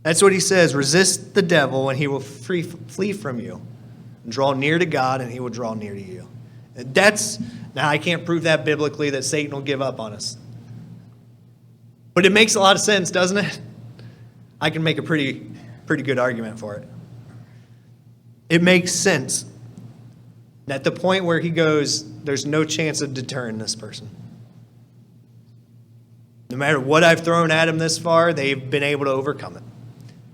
That's what he says. Resist the devil and he will flee from you. And draw near to God and he will draw near to you. Now I can't prove that biblically that Satan will give up on us. But it makes a lot of sense, doesn't it? I can make a pretty good argument for it. It makes sense. At the point where he goes, there's no chance of deterring this person. No matter what I've thrown at him this far, they've been able to overcome it.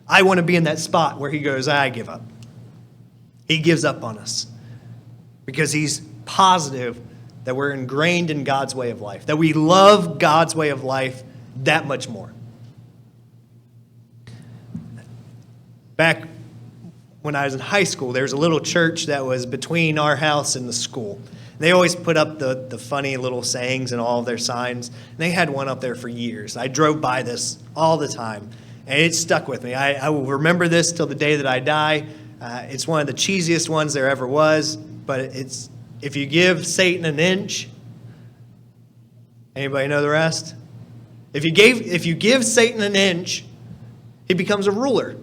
I want to be in that spot where he goes, I give up. He gives up on us because he's positive that we're ingrained in God's way of life, that we love God's way of life that much more. Back when I was in high school, there was a little church that was between our house and the school. They always put up the funny little sayings and all of their signs. And they had one up there for years. I drove by this all the time, and it stuck with me. I will remember this till the day that I die. It's one of the cheesiest ones there ever was, but it's, if you give Satan an inch, anybody know the rest? If you give Satan an inch, he becomes a ruler.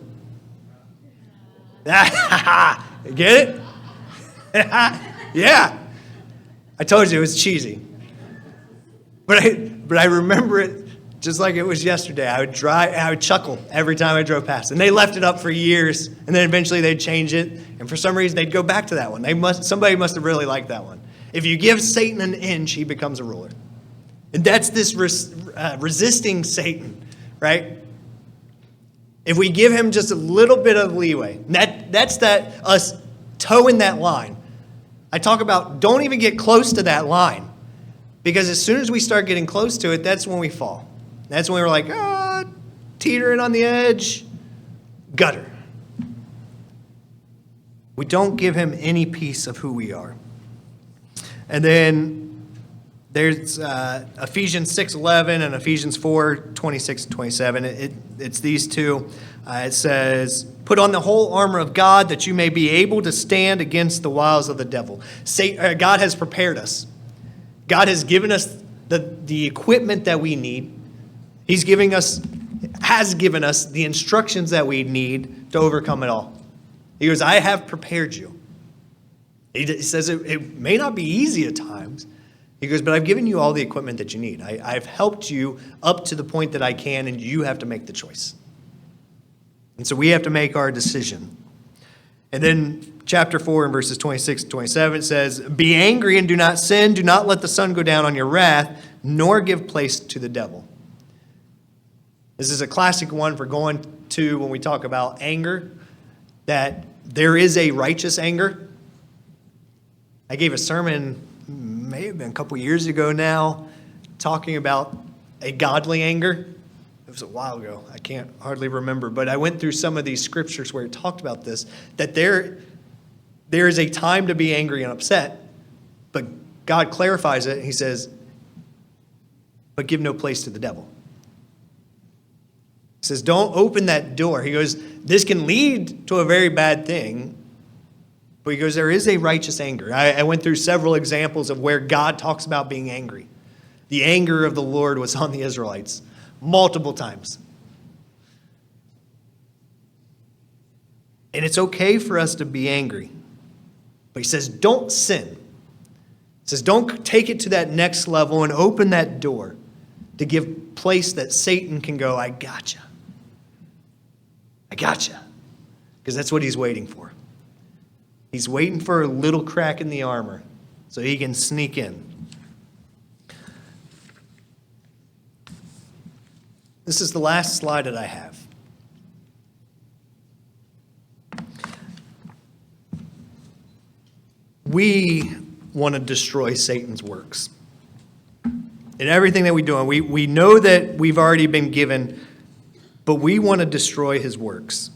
Get it? Yeah. I told you it was cheesy. But I remember it just like it was yesterday. I would chuckle every time I drove past. And they left it up for years, and then eventually they'd change it. And for some reason, they'd go back to that one. Somebody must have really liked that one. If you give Satan an inch, he becomes a ruler. And that's this resisting Satan, right? If we give him just a little bit of leeway, that's us towing that line. I talk about don't even get close to that line. Because as soon as we start getting close to it, that's when we fall. That's when we're like, teetering on the edge, gutter. We don't give him any piece of who we are. And then there's Ephesians 6:11 and Ephesians 4:26 and 27. It's these two. It says, put on the whole armor of God that you may be able to stand against the wiles of the devil. God has prepared us. God has given us the equipment that we need. Has given us the instructions that we need to overcome it all. He goes, I have prepared you. He says it may not be easy at times. He goes, but I've given you all the equipment that you need. I've helped you up to the point that I can, and you have to make the choice. And so we have to make our decision. And then chapter 4 and verses 26 and 27 says, be angry and do not sin. Do not let the sun go down on your wrath, nor give place to the devil. This is a classic one for going to when we talk about anger, that there is a righteous anger. I gave a sermon, may have been a couple years ago now, talking about a godly anger. It was a while ago. I can't hardly remember. But I went through some of these scriptures where it talked about this, that there is a time to be angry and upset. But God clarifies it. He says, but give no place to the devil. He says, don't open that door. He goes, this can lead to a very bad thing. But he goes, there is a righteous anger. I went through several examples of where God talks about being angry. The anger of the Lord was on the Israelites multiple times. And it's okay for us to be angry. But he says, don't sin. He says, don't take it to that next level and open that door to give place that Satan can go, I gotcha. I gotcha. Because that's what he's waiting for. He's waiting for a little crack in the armor so he can sneak in. This is the last slide that I have. We want to destroy Satan's works. In everything that we do, we know that we've already been given, but we want to destroy his works.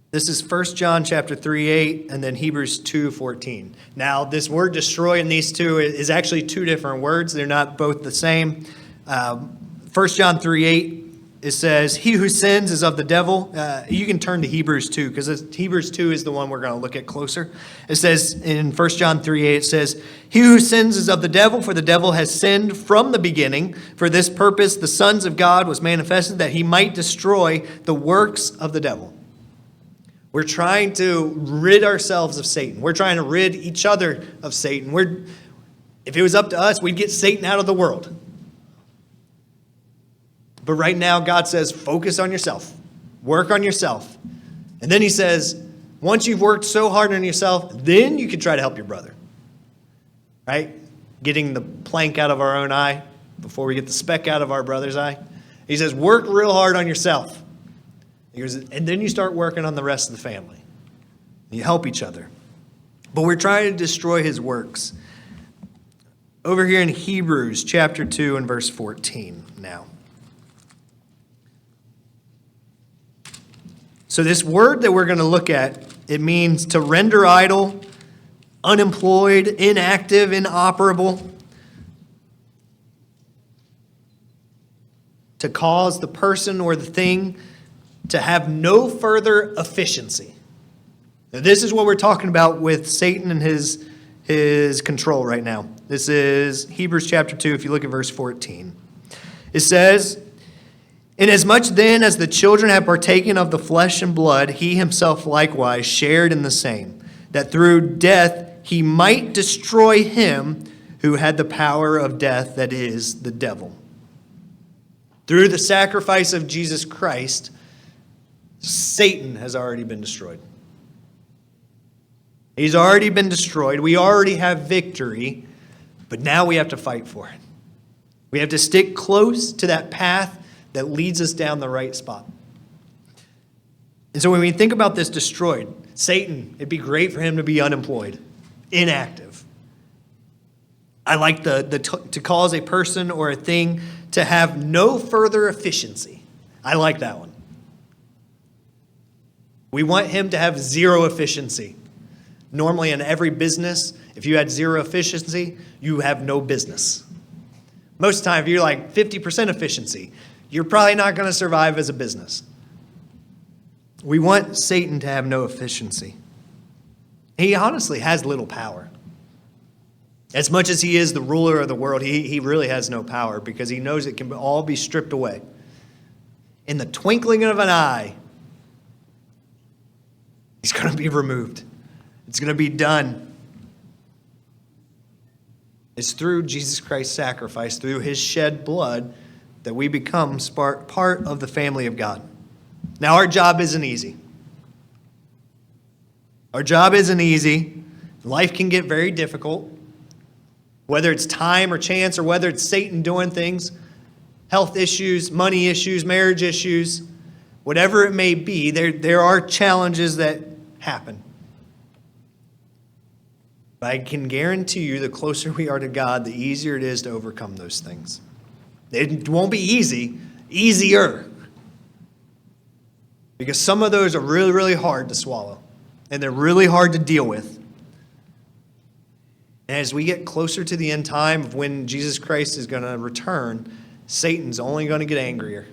This is 1 John chapter 3:8 and then Hebrews 2:14. Now, this word destroy in these two is actually two different words. They're not both the same. 1 John 3:8 it says, he who sins is of the devil. You can turn to Hebrews 2, because Hebrews 2 is the one we're going to look at closer. It says in 1 John 3:8, it says, he who sins is of the devil, for the devil has sinned from the beginning. For this purpose the sons of God was manifested, that he might destroy the works of the devil. We're trying to rid ourselves of Satan. We're trying to rid each other of Satan. If it was up to us, we'd get Satan out of the world. But right now, God says, focus on yourself. Work on yourself. And then he says, once you've worked so hard on yourself, then you can try to help your brother. Right? Getting the plank out of our own eye before we get the speck out of our brother's eye. He says, work real hard on yourself. He goes, and then you start working on the rest of the family. You help each other. But we're trying to destroy his works. Over here in Hebrews chapter 2 and verse 14 now. So this word that we're going to look at, it means to render idle, unemployed, inactive, inoperable. To cause the person or the thing to have no further efficiency. Now, this is what we're talking about with Satan and his control right now. This is Hebrews chapter 2, if you look at verse 14. It says, inasmuch then as the children have partaken of the flesh and blood, he himself likewise shared in the same, that through death he might destroy him who had the power of death, that is, the devil. Through the sacrifice of Jesus Christ, Satan has already been destroyed. He's already been destroyed. We already have victory, but now we have to fight for it. We have to stick close to that path that leads us down the right spot. And so when we think about this destroyed, Satan, it'd be great for him to be unemployed, inactive. I like to cause a person or a thing to have no further efficiency. I like that one. We want him to have zero efficiency. Normally in every business, if you had zero efficiency, you have no business. Most of the time, if you're like 50% efficiency, you're probably not going to survive as a business. We want Satan to have no efficiency. He honestly has little power. As much as he is the ruler of the world, he really has no power because he knows it can all be stripped away. In the twinkling of an eye, he's going to be removed. It's going to be done. It's through Jesus Christ's sacrifice, through his shed blood, that we become part of the family of God. Now, our job isn't easy. Our job isn't easy. Life can get very difficult. Whether it's time or chance or whether it's Satan doing things, health issues, money issues, marriage issues, whatever it may be, there are challenges that happen. But I can guarantee you the closer we are to God, the easier it is to overcome those things. It won't be easy, easier. Because some of those are really, really hard to swallow. And they're really hard to deal with. And as we get closer to the end time of when Jesus Christ is going to return, Satan's only going to get angrier.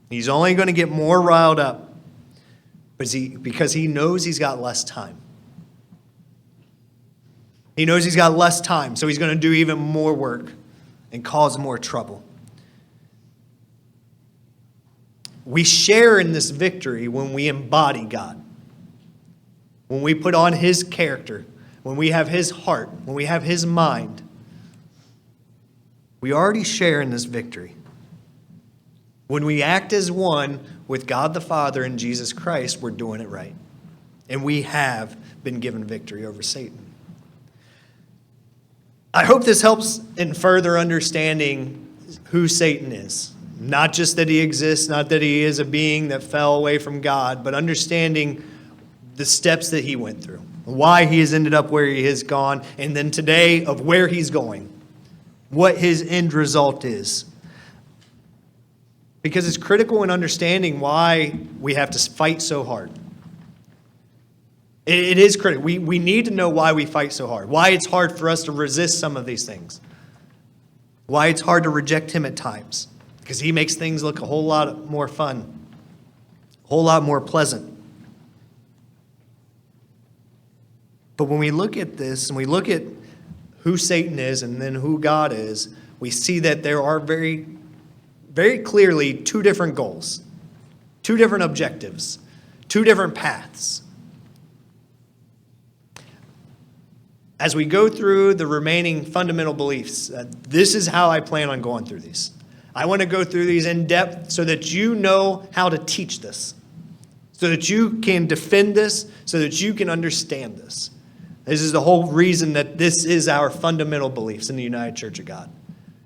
He's only going to get more riled up because he knows he's got less time. He knows he's got less time, so he's going to do even more work and cause more trouble. We share in this victory when we embody God. When we put on his character, when we have his heart, when we have his mind. We already share in this victory. When we act as one with God the Father and Jesus Christ, we're doing it right. And we have been given victory over Satan. I hope this helps in further understanding who Satan is. Not just that he exists, not that he is a being that fell away from God, but understanding the steps that he went through, why he has ended up where he has gone, and then today of where he's going, what his end result is. Because it's critical in understanding why we have to fight so hard. It is critical. We need to know why we fight so hard, why it's hard for us to resist some of these things, why it's hard to reject him at times. because he makes things look a whole lot more fun, a whole lot more pleasant. But when we look at this and we look at who Satan is and then who God is, we see that there are very, very clearly two different goals, two different objectives, two different paths. As we go through the remaining fundamental beliefs, this is how I plan on going through these. I want to go through these in depth so that you know how to teach this, so that you can defend this, so that you can understand this. This is the whole reason that this is our fundamental beliefs in the United Church of God,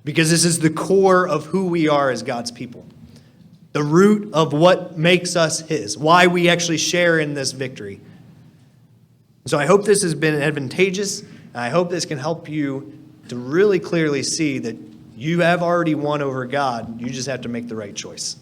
because this is the core of who we are as God's people, the root of what makes us His, why we actually share in this victory. So I hope this has been advantageous. I hope this can help you to really clearly see that you have already won over God. You just have to make the right choice.